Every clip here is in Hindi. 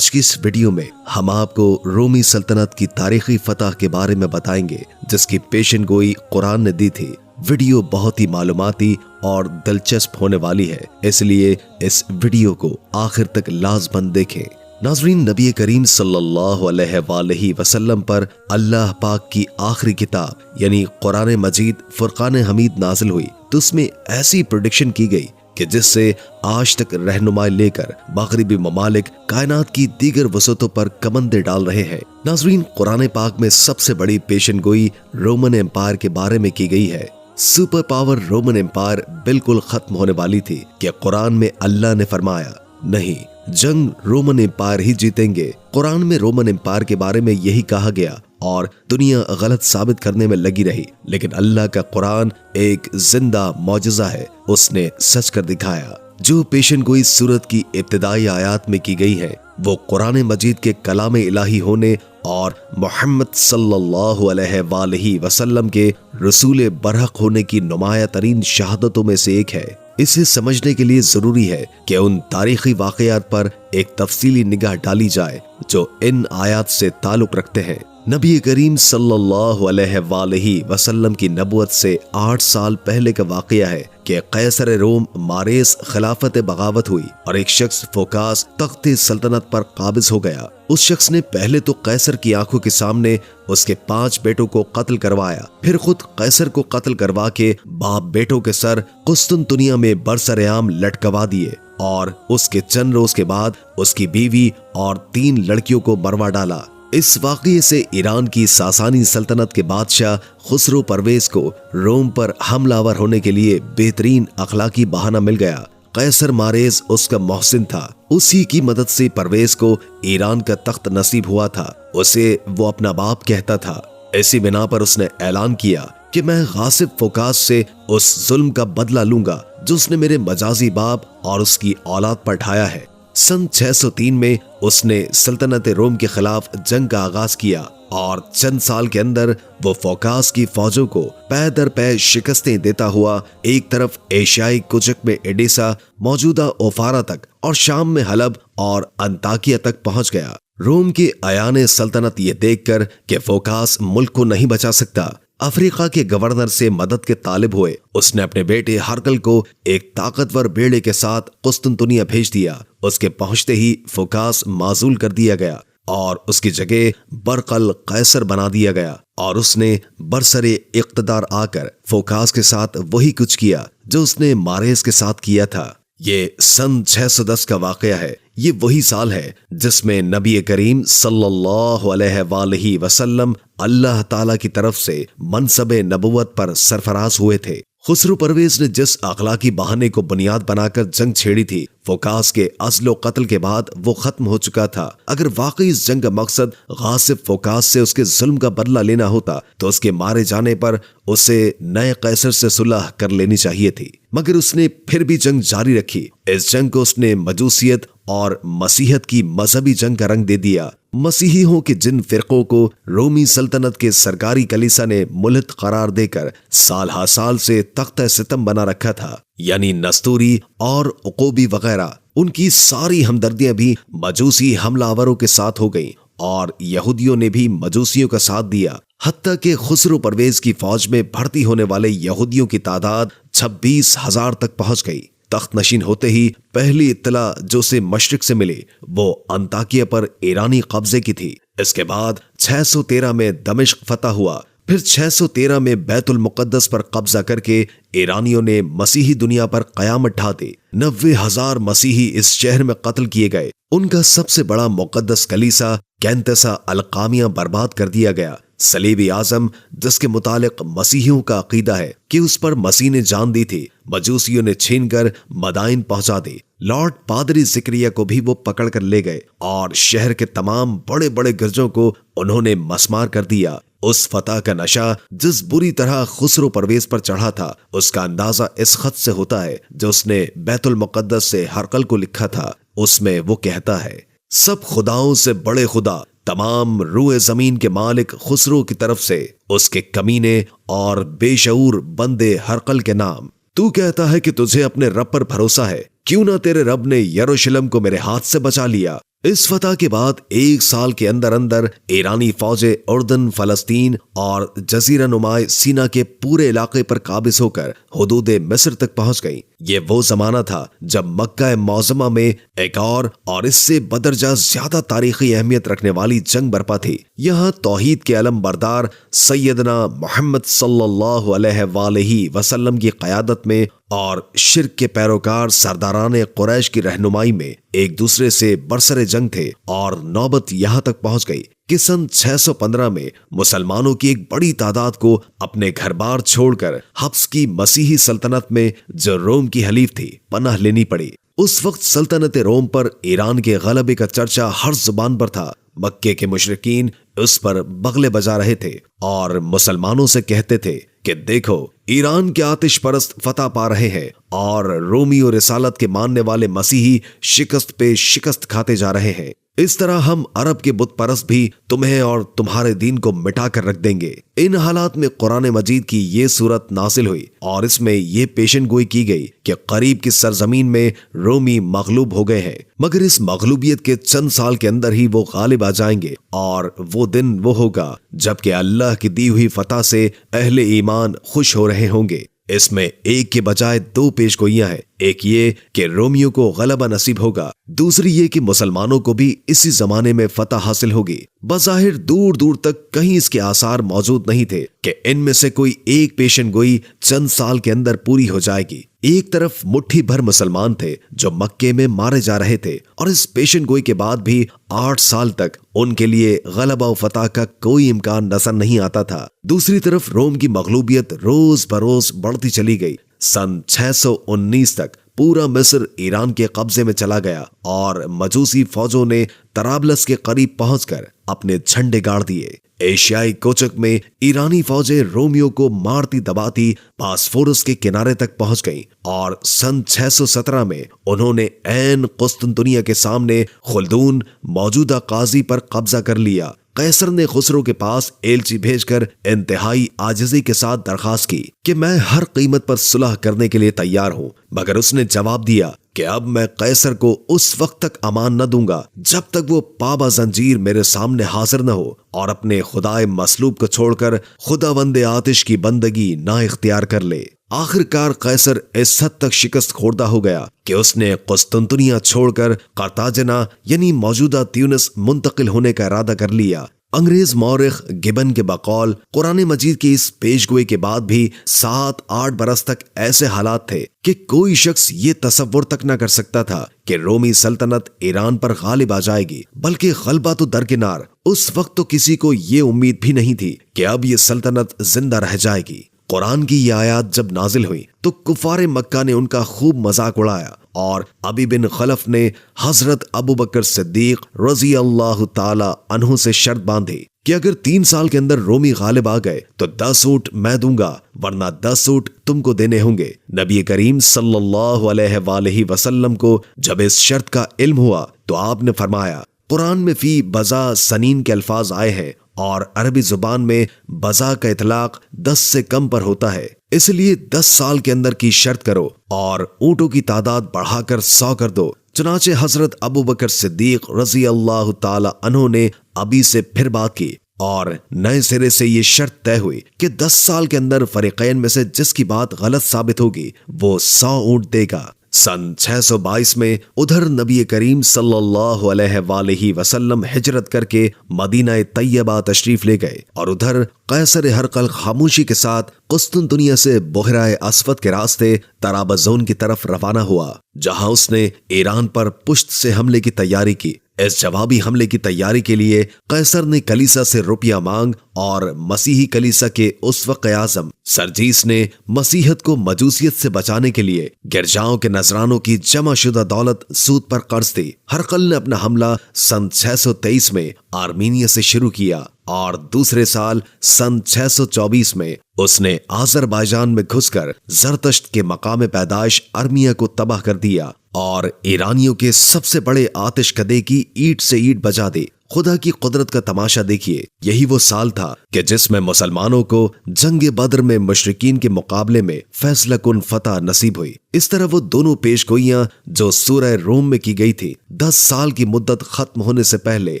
आज की इस वीडियो में हम आपको रोमी सल्तनत की तारीखी फतह के बारे में बताएंगे, जिसकी पेशन गोई कुरान ने दी थी। वीडियो बहुत ही मालूमाती और दिलचस्प होने वाली है, इसलिए इस वीडियो को आखिर तक लाजमन देखें। नाज़रीन, नबी करीम सल्लल्लाहु अलैहि वसल्लम पर अल्लाह पाक की आखिरी किताब यानी कुरान मजीद फुरकान हमीद नाजिल हुई, तो उसमें ऐसी प्रेडिक्शन की गई कि जिससे आज तक रहनुमाई लेकर मगरिबी ममालिक कायनात की दीगर वसतों पर कमंदे डाल रहे हैं। नाज़रीन, कुरान पाक में सबसे बड़ी पेशन गोई रोमन एम्पायर के बारे में की गई है। सुपर पावर रोमन एम्पायर बिल्कुल खत्म होने वाली थी कि कुरान में अल्लाह ने फरमाया, नहीं, जंग रोमन एम्पायर ही जीतेंगे। कुरान में रोमन एम्पायर के बारे में यही कहा गया और दुनिया गलत साबित करने में लगी रही, लेकिन अल्लाह का कुरान एक जिंदा मौजज़ा है, उसने सच कर दिखाया। जो पेशन गोई सूरत की इब्तिदाई आयात में की गई है वो कुरान मजीद के कलाम इलाही होने और मोहम्मद सल्लल्लाहु अलैहि वसल्लम के रसूल बरहक होने की नुमाया तरीन शहादतों में से एक है। इसे समझने के लिए जरूरी है कि उन तारीखी वाकयात पर एक तफसीली निगाह डाली जाए जो इन आयात से ताल्लुक रखते हैं। नबी करीम सल्लल्लाहु अलैहि वसल्लम की नबुवत से 8 साल पहले का वाकया है कि कैसर रोम मारेस खिलाफत बगावत हुई और एक शख्स फोकास तख्त सल्तनत पर काबिज हो गया। उस शख्स ने पहले तो कैसर की आंखों के सामने उसके 5 बेटों को कत्ल करवाया, फिर खुद कैसर को कत्ल करवा के बाप बेटों के सर कुस्तुनतुनिया में बरसरेआम लटकवा दिए और उसके चंद रोज के बाद उसकी बीवी और 3 लड़कियों को मरवा डाला। इस वाक़ये से ईरान की सासानी सल्तनत के बादशाह खुसरो परवेज को रोम पर हमलावर होने के लिए बेहतरीन अखलाकी बहाना मिल गया। कैसर मारेज उसका मोहसिन था, उसी की मदद से परवेज को ईरान का तख्त नसीब हुआ था। उसे वो अपना बाप कहता था। इसी बिना पर उसने ऐलान किया कि मैं गासिब फोकास से उस जुल्म का बदला लूंगा जो उसने मेरे मजाजी बाप और उसकी औलाद पर ढाया है। सन 603 में उसने सल्तनत रोम के खिलाफ जंग का आगाज किया और चंद साल के अंदर वो फोकास की फौजों को पै दर पै शिकस्तें देता हुआ एक तरफ एशियाई कुचक में एडेसा, मौजूदा ओफारा तक और शाम में हलब और अंताकिया तक पहुंच गया। रोम के अयाने सल्तनत ये देखकर कि फोकास मुल्क को नहीं बचा सकता, अफ्रीका के गवर्नर से मदद के तालिब हुए। उसने अपने बेटे हरकल को एक ताकतवर बेड़े के साथ कुस्तुनतुनिया भेज दिया। उसके पहुंचते ही फोकास माजूल कर दिया गया और उसकी जगह बरकल कैसर बना दिया गया और उसने बरसरे इख्तदार आकर फोकास के साथ वही कुछ किया जो उसने मारेस के साथ किया था। ये सन 610 का वाकया है। ये वही साल है जिसमें नबी करीम सल्लल्लाहु अलैहि वसल्लम अल्लाह ताला की तरफ से मनसबे नबुवत पर सरफराज हुए थे। खुसरो परवेज ने जिस अखलाकी बहाने को बुनियाद बनाकर जंग छेड़ी थी, फोकास के अस्लो कत्ल के बाद वो खत्म हो चुका था। अगर वाकई इस जंग का मकसद गासिब फोकास से उसके जुल्म का बदला लेना होता तो उसके मारे जाने पर उसे नए कैसर से सुलह कर लेनी चाहिए थी, मगर उसने फिर भी जंग जारी रखी। इस जंग को उसने मजूसियत और मसीहत की मजहबी जंग का रंग दे दिया। मसीहियों के जिन फिरकों को रोमी सल्तनत के सरकारी कलीसा ने मुल्क करार देकर साल हा साल से तख्त सितम बना रखा था, यानी नस्तूरी और उकोबी वगैरह, उनकी सारी हमदर्दियां भी मजूसी हमलावरों के साथ हो गईं और यहूदियों ने भी मजूसियों का साथ दिया। हत्ता के खुसरो परवेज की फौज में भर्ती होने वाले यहूदियों की तादाद 26,000 तक पहुंच गई। तख्त नशीन होते ही पहली इत्तला जो उसे मशरिक से मिली वो अंताकिया पर ईरानी कब्जे की थी। इसके बाद 613 में दमिश्क फतह हुआ, फिर 613 में बैतुल मुकद्दस पर कब्जा करके ईरानियों ने मसीही दुनिया पर कयामत ढा दी। 90,000 मसीही इस शहर में कत्ल किए गए। उनका सबसे बड़ा मुकद्दस कलीसा कैंतसा अलकामिया बर्बाद कर दिया गया। सलीबी आजम जिसके मुतालिक मसीहियों का अकीदा है कि उस पर मसीह ने जान दी थी, मजूसियों ने छीनकर मदाइन पहुंचा दी। लॉर्ड पादरी जिक्रिया को भी वो पकड़ कर ले गए और शहर के तमाम बड़े बड़े गिरजों को उन्होंने मसमार कर दिया। उस फतह का नशा जिस बुरी तरह खुसरो परवेज पर चढ़ा था, उसका अंदाजा इस खत से होता है जो उसने बैतुल मुकद्दस से हरकल को लिखा था। उसमें वो कहता है, सब खुदाओं से बड़े खुदा, तमाम रूए जमीन के मालिक खुसरो की तरफ से उसके कमीने और बेशऊर बंदे हरकल के नाम। तू कहता है कि तुझे अपने रब पर भरोसा है, क्यों ना तेरे रब ने यरूशलेम को मेरे हाथ से बचा लिया। इस फतह के बाद 1 साल के अंदर अंदर ईरानी फौजें उर्दन, फलस्तीन और जजीरा नुमाए सीना के पूरे इलाके पर काबिज होकर हुदूद मिस्र तक पहुंच गईं। ये वो जमाना था जब मक्का मौज़मा में एक और इससे बदरजा ज्यादा तारीखी अहमियत रखने वाली जंग बरपा थी। यहाँ तौहीद के अलम बरदार सैयदना मोहम्मद सल्लल्लाहु अलैहि वसल्लम की क़यादत में और शिर्क के पैरोकार सरदारान कुरैश की रहनुमाई में एक दूसरे से बरसरे जंग थे और नौबत यहाँ तक पहुंच गई कि सन 615 में मुसलमानों की एक बड़ी तादाद को अपने घर बार छोड़कर हफ्स की मसीही सल्तनत में, जो रोम की हलीफ थी, पनाह लेनी पड़ी। उस वक्त सल्तनत रोम पर ईरान के गलबे का चर्चा हर जुबान पर था। मक्के के मुशरिकीन उस पर बगले बजा रहे थे और मुसलमानों से कहते थे कि देखो, ईरान के आतिश परस्त फतह पा रहे हैं और रोमी और रिसालत के मानने वाले मसीही शिकस्त पे शिकस्त खाते जा रहे हैं। इस तरह हम अरब के बुत परस्त भी तुम्हें और तुम्हारे दीन को मिटा कर रख देंगे। इन हालात में कुरान मजीद की ये सूरत नासिल हुई और इसमें ये पेशन गोई की गई कि करीब की सरजमीन में रोमी मगलूब हो गए हैं, मगर इस मगलूबियत के चंद साल के अंदर ही वो गालिब आ जाएंगे और वो दिन वो होगा जबकि अल्लाह की दी हुई फतह से अहले ईमान खुश हो रहे होंगे। इसमें एक के बजाय 2 पेशगोइयां हैं। एक ये कि रोमियों को गलबा नसीब होगा, दूसरी ये कि मुसलमानों को भी इसी जमाने में फतह हासिल होगी। बज़ाहिर दूर दूर तक कहीं इसके आसार मौजूद नहीं थे कि इनमें से कोई एक पेशन गोई चंद साल के अंदर पूरी हो जाएगी। एक तरफ मुट्ठी भर मुसलमान थे जो मक्के में मारे जा रहे थे और इस पेशन गोई के बाद भी 8 साल तक उनके लिए गलबा व फतह का कोई इम्कान नजर नहीं आता था। दूसरी तरफ रोम की मगलूबियत रोज बरोज बढ़ती चली गई। सन 619 तक पूरा मिस्र ईरान के कब्जे में चला गया और मजूसी फौजों ने तराबलस के करीब पहुंचकर अपने झंडे गाड़ दिए। एशियाई कोचक में ईरानी फौजें रोमियो को मारती दबाती बास्फोरस के किनारे तक पहुंच गईं और सन 617 में उन्होंने ऐन कुस्तुनतुनिया के सामने खुल्दून, मौजूदा काजी, पर कब्जा कर लिया। कैसर ने खुसरो के पास एलची भेजकर इंतहाई आजिजी के साथ दरखास्त की कि मैं हर कीमत पर सुलह करने के लिए तैयार हूं, मगर उसने जवाब दिया कि अब मैं कैसर को उस वक्त तक अमान न दूंगा जब तक वो पाबा जंजीर मेरे सामने हाजिर न हो और अपने खुदाए मसलूब को छोड़कर खुदावंदे आतिश की बंदगी ना इख्तियार कर ले। आखिरकार कैसर इस हद तक शिकस्त खोर्दा हो गया कि उसने कुस्तुनतुनिया छोड़कर कार्ताजना यानी मौजूदा ट्यूनिस मुंतकिल होने का इरादा कर लिया। अंग्रेज मौरिख गिबन के बकौल कुरान मजीद की इस पेशगोई के बाद भी 7-8 बरस तक ऐसे हालात थे कि कोई शख्स ये तसव्वुर तक न कर सकता था कि रोमी सल्तनत ईरान पर गालिब आ जाएगी, बल्कि गलबा तो दरकिनार। उस वक्त तो किसी को ये उम्मीद भी नहीं थी कि अब ये सल्तनत जिंदा रह जाएगी। कुरान की ये आयत जब नाजिल हुई तो कुफारे मक्का ने उनका खूब मजाक उड़ाया और अबी बिन खलफ ने हजरत अबू बकर सिद्दीक रजी अल्लाह ताला अन्हु से शर्त बांधी कि अगर 3 साल के अंदर रोमी गालिब आ गए तो 10 ऊंट मैं दूंगा, वरना 10 ऊंट तुमको देने होंगे। नबी करीम सल्लल्लाहु अलैहि वसल्लम को जब इस शर्त का इल्म हुआ तो आपने फरमाया, कुरान में फी बजा सनीन के अल्फाज आए हैं और अरबी जुबान में बजा का इतलाक 10 से कम पर होता है, इसलिए 10 साल के अंदर की शर्त करो और ऊंटों की तादाद बढ़ाकर 100 कर दो। चुनाचे हजरत अबू बकर सिद्दीक रजी अल्लाह ताला अन्हु ने अबी से फिर बात की और नए सिरे से ये शर्त तय हुई कि 10 साल के अंदर फरीकैन में से जिसकी बात गलत साबित होगी वो 100 ऊंट देगा। सन 622 में उधर नबी करीम सल्लल्लाहु अलैहि वसल्लम हिजरत करके मदीना तैयबा तशरीफ ले गए और उधर कैसर हरकल खामोशी के साथ कुस्तुनतुनिया से बोहराए अस्वद के रास्ते तराबजोन की तरफ रवाना हुआ, जहां उसने ईरान पर पुश्त से हमले की तैयारी की। इस जवाबी हमले की तैयारी के लिए कैसर ने कलीसा से रुपया मांग और मसीही कलीसा के उस वक्त आज़म सरजीस ने मसीहत को मजूसियत से बचाने के लिए गिरजाओं के नजरानों की जमाशुदा दौलत सूद पर कर्ज दी। हरकल ने अपना हमला सन 623 में आर्मीनिया से शुरू किया और दूसरे साल सन 624 में उसने आज़रबाईजान में घुसकर जरतश्त के मकाम पैदाइश अर्मिया को तबाह कर दिया और ईरानियों के सबसे बड़े आतिश कदे की ईंट से ईंट बजा दी। खुदा की कुदरत का तमाशा देखिए। यही वो साल था कि जिसमें मुसलमानों को जंग बद्र में मुशरिकीन के मुकाबले में फैसला कुन फतह नसीब हुई। इस तरह वो दोनों पेशगोइयां जो सूरह रूम में की गई थी 10 साल की मुद्दत खत्म होने से पहले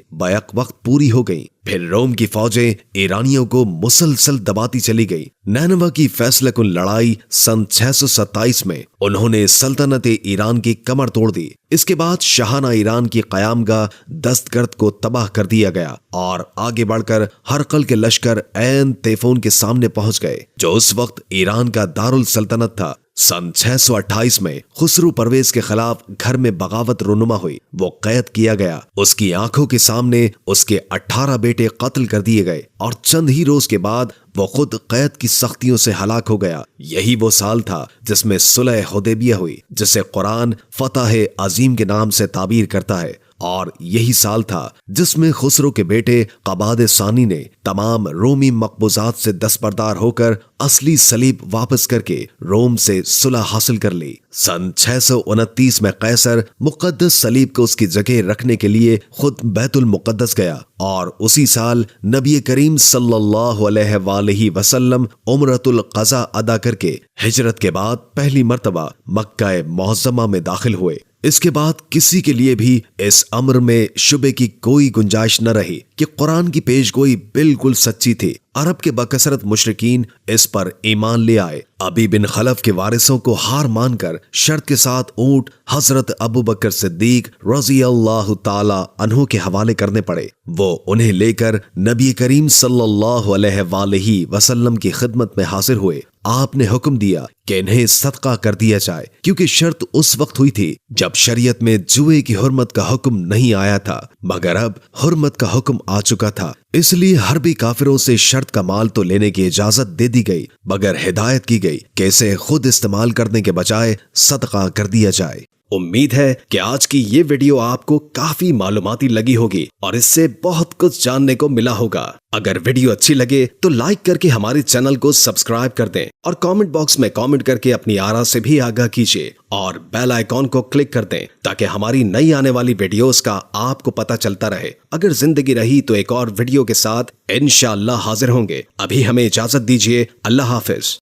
बैक वक्त पूरी हो गई। फिर रोम की फौजें ईरानियों को मुसलसल दबाती चली गई। नैनवा की फैसला कुन लड़ाई सन 627 में उन्होंने सल्तनत ईरान की कमर तोड़ दी। इसके बाद शाहाना ईरान की क़यामगाह दस्तगर्द को तबाह कर दिया गया और आगे बढ़कर हरकल के लश्कर ऐन तैफून के सामने पहुंच गए, जो उस वक्त ईरान का दारुल सल्तनत था। सन 628 में खुसरू परवेज के खिलाफ घर में बगावत रुनुमा हुई। वो कैद किया गया। उसकी आंखों के सामने उसके 18 बेटे कत्ल कर दिए गए और चंद ही रोज के बाद वो खुद कैद की सख्तियों से हलाक हो गया। यही वो साल था जिसमें सुलह हुदैबिया हुई, जिसे कुरान फतह अजीम के नाम से ताबीर करता है, और यही साल था जिसमें खुसरो के बेटे कबाद सानी ने तमाम रोमी मकबूजात से दस्तबरदार होकर असली सलीब वापस करके रोम से सुलह हासिल कर ली। सन 629 में कैसर मुकद्दस सलीब को उसकी जगह रखने के लिए खुद बैतुल मुकद्दस गया और उसी साल नबी करीम सल्लल्लाहु अलैहि वसल्लम उम्रतुल क़ज़ा अदा करके हिजरत के बाद पहली मर्तबा मक्का मुअज़्ज़मा में दाखिल हुए। इसके बाद किसी के लिए भी इस अम्र में शुबे की कोई गुंजाइश न रही कि कुरान की पेशगोई बिल्कुल सच्ची थी। अरब के बकसरत मुशरिकीन इस पर ईमान ले आए। अबी बिन खलफ के वारिसों को हार मानकर शर्त के साथ ऊंट हजरत अबू बकर सिद्दीक रज़ी अल्लाह ताला अन्हु के हवाले करने पड़े। वो उन्हें लेकर नबी करीम सल्लल्लाहु अलैहि वसल्लम की खिदमत में हाजिर हुए। आपने हुक्म दिया कि इन्हें सदका कर दिया जाए, क्योंकि शर्त उस वक्त हुई थी जब शरीयत में जुए की हुर्मत का हुक्म नहीं आया था, मगर अब हुर्मत का हुक्म आ चुका था। इसलिए हर्बी काफिरों से शर्त का माल तो लेने की इजाजत दे दी गई, मगर हिदायत की गई कि इसे खुद इस्तेमाल करने के बजाय सदका कर दिया जाए। उम्मीद है कि आज की ये वीडियो आपको काफी मालूमाती लगी होगी और इससे बहुत कुछ जानने को मिला होगा। अगर वीडियो अच्छी लगे तो लाइक करके हमारे चैनल को सब्सक्राइब कर दें और कमेंट बॉक्स में कमेंट करके अपनी आरा से भी आगाह कीजिए और बेल आइकॉन को क्लिक कर दें ताकि हमारी नई आने वाली वीडियोस का आपको पता चलता रहे। अगर जिंदगी रही तो एक और वीडियो के साथ इंशाअल्लाह हाजिर होंगे। अभी हमें इजाजत दीजिए। अल्लाह हाफिज।